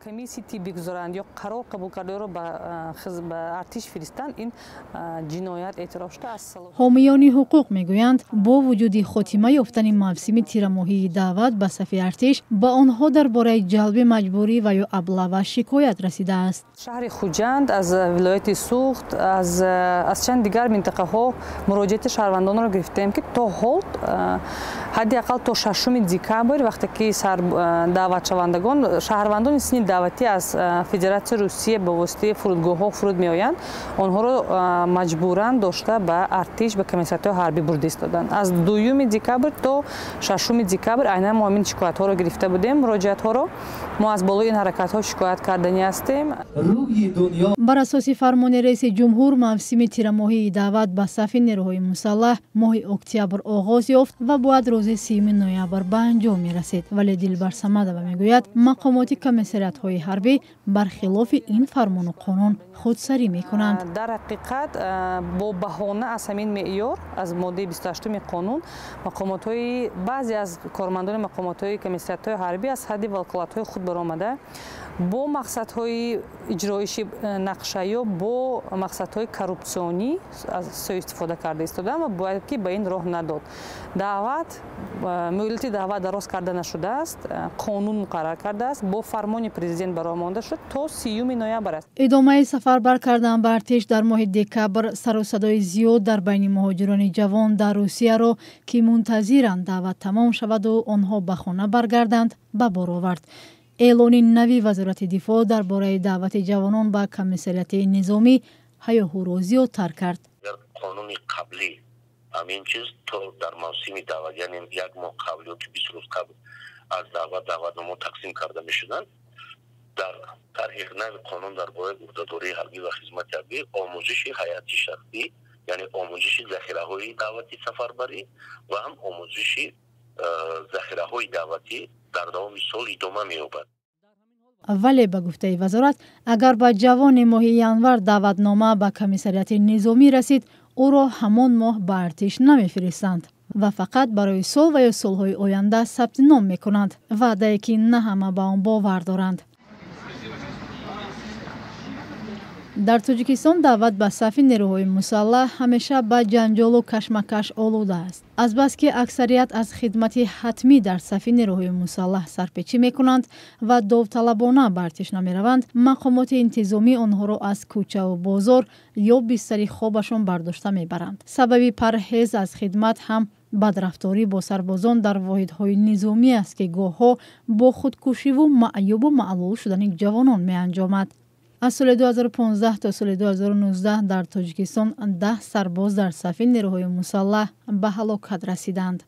комиссии тибби гузоранд ё қарор қабул кардаро ба артиш фиристанд ин ҷиноят эътироф шуда аз ҳомиёни ҳуқуқ мегӯянд бо вуҷуди хотима ёфтани мавсими тирамоҳии даъват ба сафи артиш ба онҳо дар бораи ҷалби маҷбурӣ ва ё аблава шикоят расидааст. шаҳри хуҷанд аз вилояти суғд аз чанд дигар минтақаҳо муроҷиати шаҳрвандонро гирифтем ки то ҳол ҳадди ақал то 6 декабр вақте ки даъватшавандагон шаҳрвандони синни даъватӣ аз федератсияи Русия ба воситаи фурудгоҳҳо фуруд меоянд, онҳоро маҷбуран дошта ба артиш ба комиссариатҳои ҳарбӣ бурда истоданд. аз 2 декабр то 6 декабр айнан мо ҳамин шикоятҳоро гирифта будем, муроҷиатҳоро мо аз болои ин ҳаракатҳо шикоят кардани ҳастем. бар асоси фармони раиси ҷумҳур мавсими тирамоҳии даъват ба сафи нерӯҳои мусаллаҳ моҳи октябр оғоз ёфт ва бояд рӯзи 30 ноябр ба анҷом мерасид, вале Дилбар Самадова мегӯяд мақомоти комиссариатҳои ҳарбӣ бархилофи ин фармону қонун худсарӣ мекунанд. дар ҳақиқат бо баҳона аз ҳамин меъёр аз моддаи 28 қонун мақомотҳои баъзе аз кормандони мақомотҳои комиссариатҳои ҳарбӣ аз ҳадди ваколатҳои худ баромада бо мақсадҳои иҷроиши нақша ё бо мақсадҳои коррупсионӣ аз сӯи истифода карда истоданд ва бояд ки ба ин роҳ надод. Даъват муҳлати даъват дароз карда нашудааст, қонун муқаррар кардааст, бо фармони президент баромонда шуд то 30 ноябр аст. идомаи сафарбар кардан ба артиш дар моҳи декабр сару садои зиёд дар байни муҳоҷирони ҷавон дар Русияро ки мунтазиранд даъват тамом шаваду онҳо ба хона баргарданд ба бор овард. эълони нави вазорати дифоъ дар бораи даъвати ҷавонон ба комиссарияти низомӣ ҳаёҳуро зиёдтар кард. дар қонуни қаблӣ ҳамин чиз то дар мавсими даъват, яъне як моҳ қабл ёки 20 рӯз қабл аз даъватнома тақсим карда мешуданд. дар тарҳи нави қонун дар бораи гурдадории ҳарбӣ ва хизмати ҳарбӣ омӯзиши ҳайати шахсӣ, яъне омӯзиши захираҳои даъвати сафарбарӣ ва ҳам омӯзиши захираҳои даъватӣ дар давоми сол идома меёбад. вале ба гуфтаи вазорат агар ба ҷавони моҳи январ даъватнома ба комиссарияти низомӣ расид, ӯро ҳамон моҳ ба артиш намефиристанд ва фақат барои сол ва ё солҳои оянда сабти ном мекунанд, ваъдае ки на ҳама ба он бовар доранд. дар Тоҷикистон даъват ба сафи нерӯҳои мусаллаҳ ҳамеша ба ҷанҷолу кашмакаш олуда аст. азбаски аксарият аз хидмати ҳатмӣ дар сафи нерӯҳои мусаллаҳ сарпечӣ мекунанд ва довталабона ба артиш намераванд, мақомоти интизомӣ онҳоро аз кӯчаву бозор ё бистари хобашон бардошта мебаранд. сабаби парҳез аз хидмат ҳам бадрафторӣ бо сарбозон дар воҳидҳои низомӣ аст ки гоҳҳо бо худкушиву маъюбу маълул шудани ҷавонон меанҷомад. аз соли 2015 то соли 2019 дар Тоҷикистон 10 сарбоз дар сафи нерӯҳои мусаллаҳ ба ҳалокат расиданд.